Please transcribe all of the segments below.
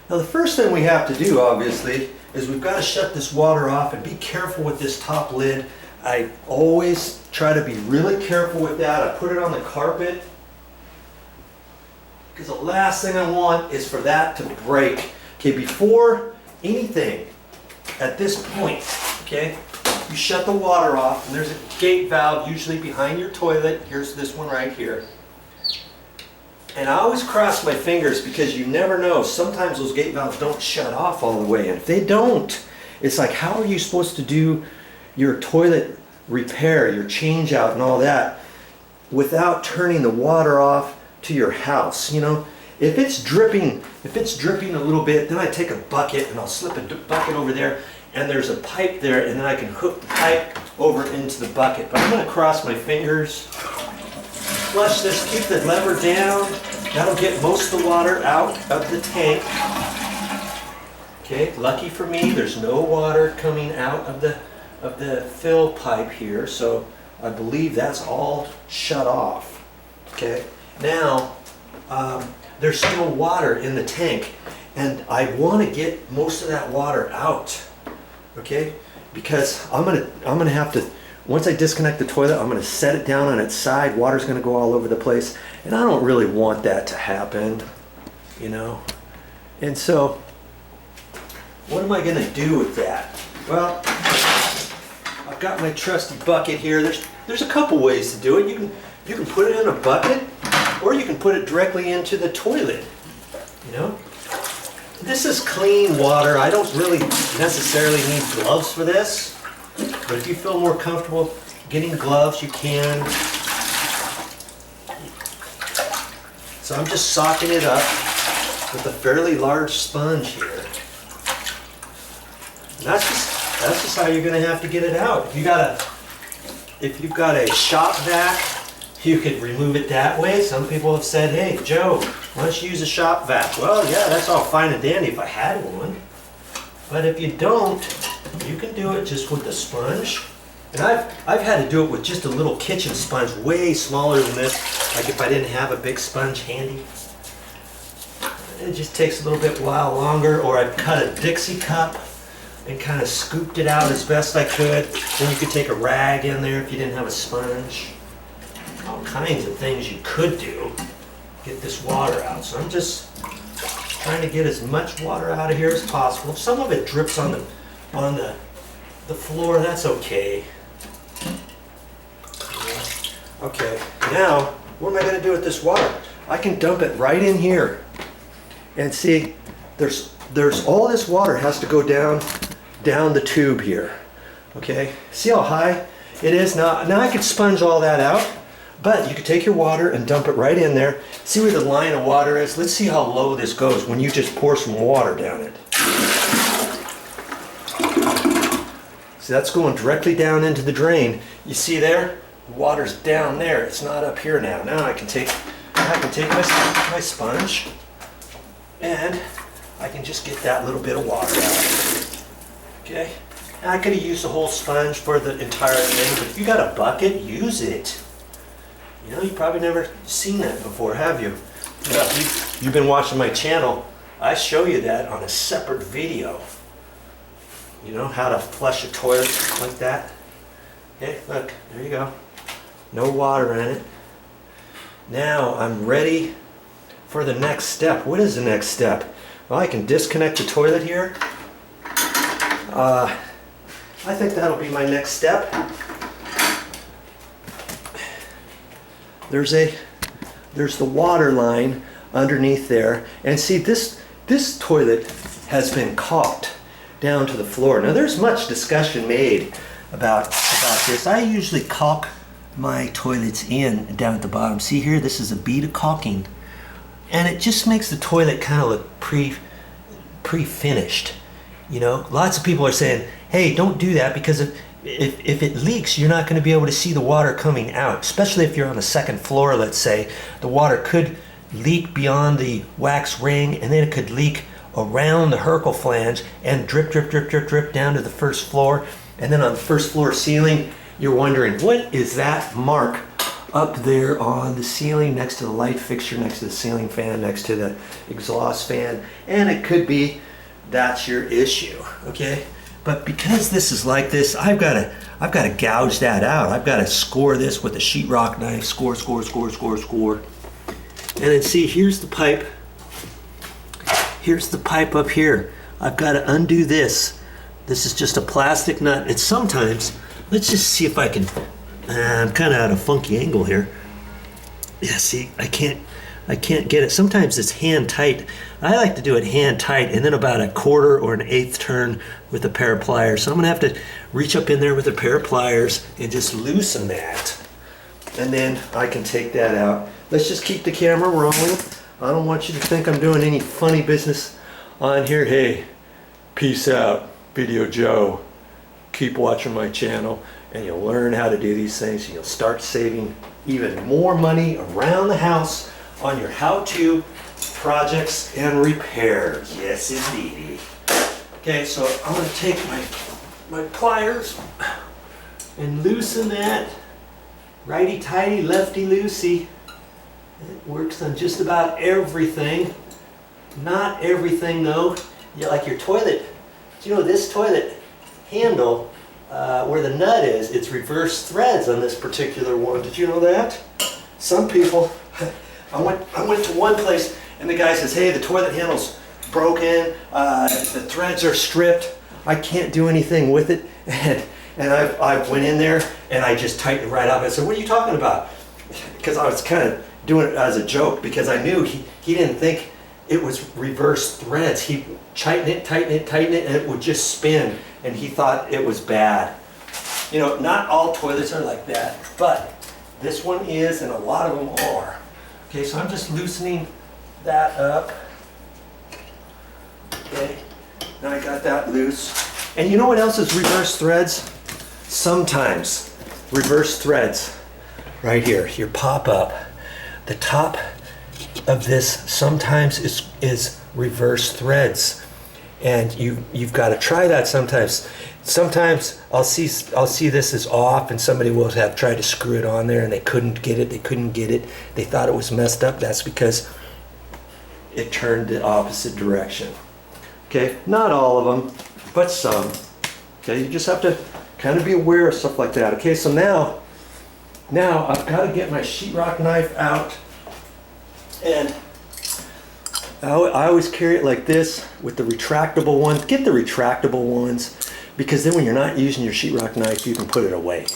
Now the first thing we have to do, obviously, is we've got to shut this water off and be careful with this top lid. I always try to be really careful with that. I put it on the carpet because the last thing I want is for that to break. Okay, before anything, at this point, okay, you shut the water off, and there's a gate valve usually behind your toilet. Here's this one right here. And I always cross my fingers because you never know. Sometimes those gate valves don't shut off all the way. And if they don't, it's like, how are you supposed to do your toilet repair, your change out and all that without turning the water off to your house? You know, if it's dripping a little bit, then I take a bucket and I'll slip a bucket over there, and there's a pipe there, and then I can hook the pipe over into the bucket. But I'm going to cross my fingers, flush this, keep the lever down. That'll get most of the water out of the tank. Okay, lucky for me, there's no water coming out of the fill pipe here, so I believe that's all shut off. Okay, now there's still water in the tank, and I want to get most of that water out. Okay, because I'm gonna have to, once I disconnect the toilet, I'm gonna set it down on its side. Water's gonna go all over the place, and I don't really want that to happen, you know. And so, what am I gonna do with that? Well, I've got my trusty bucket here. There's a couple ways to do it. You can put it in a bucket, or you can put it directly into the toilet, you know. This is clean water. I don't really necessarily need gloves for this, but if you feel more comfortable getting gloves, you can. So I'm just socking it up with a fairly large sponge here. And that's just how you're going to have to get it out. If you've got a shop vac, you could remove it that way. Some people have said, hey, Joe, why don't you use a shop vac? Well, yeah, that's all fine and dandy if I had one. But if you don't, you can do it just with the sponge. And I've had to do it with just a little kitchen sponge, way smaller than this, like if I didn't have a big sponge handy. It just takes a little bit while longer, or I've cut a Dixie cup and kind of scooped it out as best I could. Then you could take a rag in there if you didn't have a sponge. All kinds of things you could do, get this water out. So I'm just trying to get as much water out of here as possible. If some of it drips on the floor, that's okay. Okay, now what am I going to do with this water? I can dump it right in here. And see, there's all this water has to go down the tube here. Okay, see how high it is? Now I could sponge all that out. But you could take your water and dump it right in there. See where the line of water is? Let's see how low this goes when you just pour some water down it. See, that's going directly down into the drain. You see there? The water's down there. It's not up here now. Now I can take my sponge, and I can just get that little bit of water out. Okay? Now I could have used the whole sponge for the entire thing, but if you got a bucket, use it. You know, you've probably never seen that before, have you? You've been watching my channel. I show you that on a separate video. You know, how to flush a toilet like that. Okay, look, there you go. No water in it. Now I'm ready for the next step. What is the next step? Well, I can disconnect the toilet here. I think that'll be my next step. There's the water line underneath there, and see this toilet has been caulked down to the floor. Now there's much discussion made about this. I usually caulk my toilets in down at the bottom. See here, this is a bead of caulking, and it just makes the toilet kind of look pre-finished. You know, lots of people are saying, hey, don't do that, because if it leaks, you're not going to be able to see the water coming out, especially if you're on the second floor. Let's say the water could leak beyond the wax ring, and then it could leak around the Herkel flange and drip down to the first floor. And then on the first floor ceiling, you're wondering, what is that mark up there on the ceiling next to the light fixture, next to the ceiling fan, next to the exhaust fan, and it could be that's your issue, okay? But because this is like this, I've got to gouge that out. I've got to score this with a sheetrock knife, score. And then see, here's the pipe. Here's the pipe up here. I've got to undo this. This is just a plastic nut. And sometimes, let's just see if I can, I'm kind of at a funky angle here. Yeah, see, I can't get it. Sometimes it's hand tight. I like to do it hand tight and then about a quarter or an eighth turn with a pair of pliers. So I'm gonna have to reach up in there with a pair of pliers and just loosen that. And then I can take that out. Let's just keep the camera rolling. I don't want you to think I'm doing any funny business on here. Hey, peace out, Video Joe. Keep watching my channel and you'll learn how to do these things. And you'll start saving even more money around the house on your how-to projects and repairs. Yes, indeedy. Okay, so I'm going to take my pliers and loosen that. Righty-tighty, lefty-loosey. It works on just about everything. Not everything, though. Yeah, like your toilet. You know, this toilet handle, where the nut is, it's reverse threads on this particular one. Did you know that? Some people... I went to one place and the guy says, hey, the toilet handle's broken, the threads are stripped, I can't do anything with it. And I went in there and I just tightened it right up. I said, what are you talking about? Because I was kind of doing it as a joke because I knew he didn't think it was reverse threads. He tighten it, and it would just spin. And he thought it was bad. You know, not all toilets are like that, but this one is and a lot of them are. Okay, so I'm just loosening that up. Okay, now I got that loose. And you know what else is reverse threads? Sometimes reverse threads, right here, your pop-up. The top of this sometimes is reverse threads. And you've got to try that sometimes. Sometimes I'll see this is off and somebody will have tried to screw it on there and they couldn't get it. They thought it was messed up. That's because it turned the opposite direction. Okay, not all of them, but some. Okay, you just have to kind of be aware of stuff like that. Okay, so now I've got to get my sheetrock knife out, and I always carry it like this with the retractable ones. Get the retractable ones, because then when you're not using your sheetrock knife, you can put it away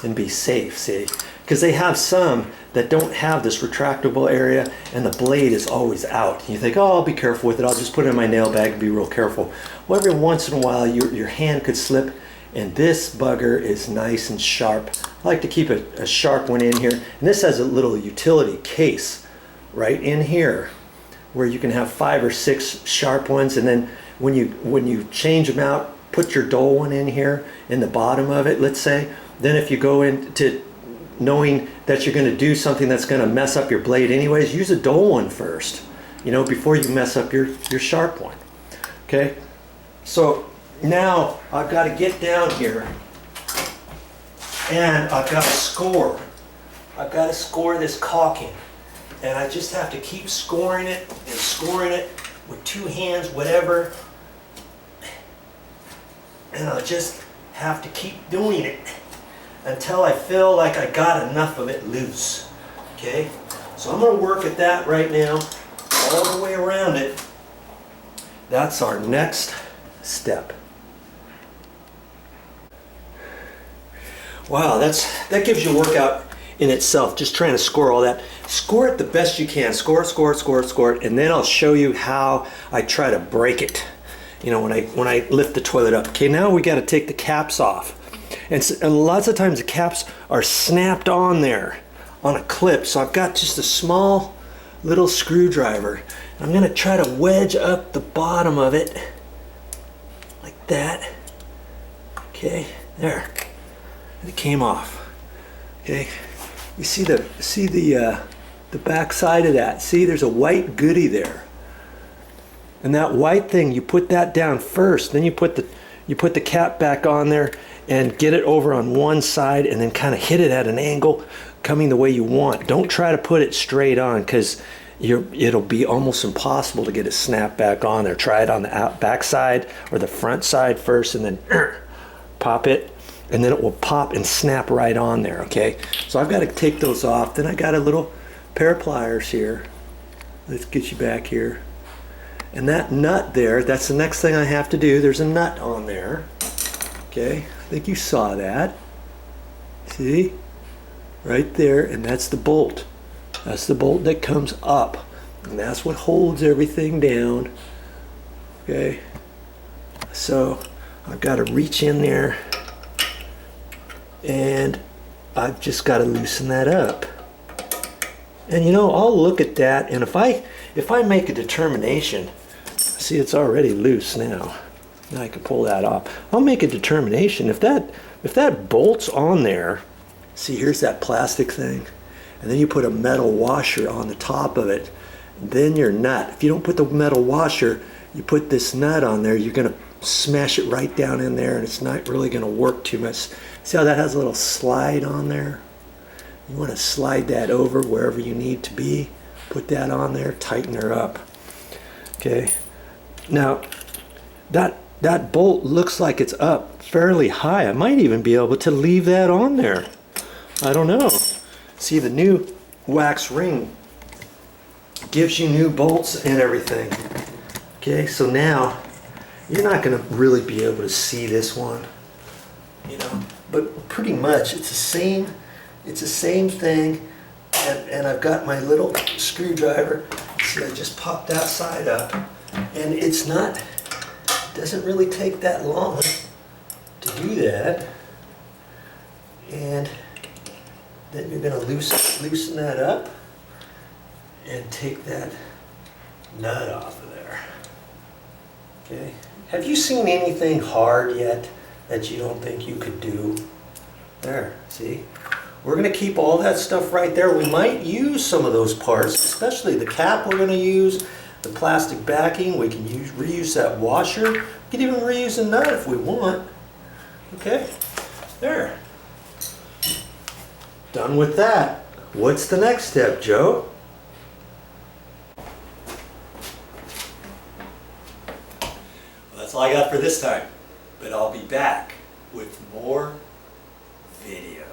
and be safe, see? Because they have some that don't have this retractable area and the blade is always out. And you think, oh, I'll be careful with it. I'll just put it in my nail bag and be real careful. Well, every once in a while, your hand could slip, and this bugger is nice and sharp. I like to keep a sharp one in here. And this has a little utility case right in here where you can have 5 or 6 sharp ones, and then when you change them out, put your dull one in here in the bottom of it, let's say. Then if you go into knowing that you're going to do something that's going to mess up your blade anyways, use a dull one first, you know, before you mess up your sharp one. Okay, so now I've got to get down here and I've got to score. I've got to score this caulking. And I just have to keep scoring it with 2 hands, whatever. And I'll just have to keep doing it until I feel like I got enough of it loose. Okay? So I'm going to work at that right now, all the way around it. That's our next step. Wow, that gives you a workout in itself, just trying to score all that. Score it the best you can. Score it, and then I'll show you how I try to break it. You know, when I lift the toilet up. Okay, now we got to take the caps off. And lots of times the caps are snapped on there on a clip. So I've got just a small little screwdriver. I'm going to try to wedge up the bottom of it like that. Okay, there. And it came off. Okay. You see the back side of that. See, there's a white goodie there. And that white thing, you put that down first, then you put you put the cap back on there and get it over on one side and then kind of hit it at an angle coming the way you want. Don't try to put it straight on because it'll be almost impossible to get it snapped back on there. Try it on the back side or the front side first and then pop it, and then it will pop and snap right on there, okay? So I've got to take those off. Then I got a little pair of pliers here. Let's get you back here. And that nut there, that's the next thing I have to do. There's a nut on there. Okay, I think you saw that. See? Right there, and that's the bolt. That's the bolt that comes up. And that's what holds everything down. Okay, so I've got to reach in there and I've just got to loosen that up. And you know, I'll look at that, and if I make a determination, see, it's already loose now. Now I can pull that off. I'll make a determination if that bolt's on there. See, here's that plastic thing, and then you put a metal washer on the top of it. Then your nut. If you don't put the metal washer, you put this nut on there, you're gonna smash it right down in there, and it's not really gonna work too much. See how that has a little slide on there? You want to slide that over wherever you need to be. Put that on there, tighten her up. Okay. Now, that bolt looks like it's up fairly high. I might even be able to leave that on there. I don't know. See, the new wax ring gives you new bolts and everything. Okay, so now you're not going to really be able to see this one, you know, but pretty much it's the same thing. And I've got my little screwdriver. See, I just popped that side up, and doesn't really take that long to do that. And then you're going to loosen that up and take that nut off of there. Okay. Have you seen anything hard yet that you don't think you could do? There, see? We're going to keep all that stuff right there. We might use some of those parts, especially the cap we're going to use, the plastic backing. We can reuse that washer. We can even reuse a nut if we want. Okay, there. Done with that. What's the next step, Joe? Well, that's all I got for this time, but I'll be back with more videos.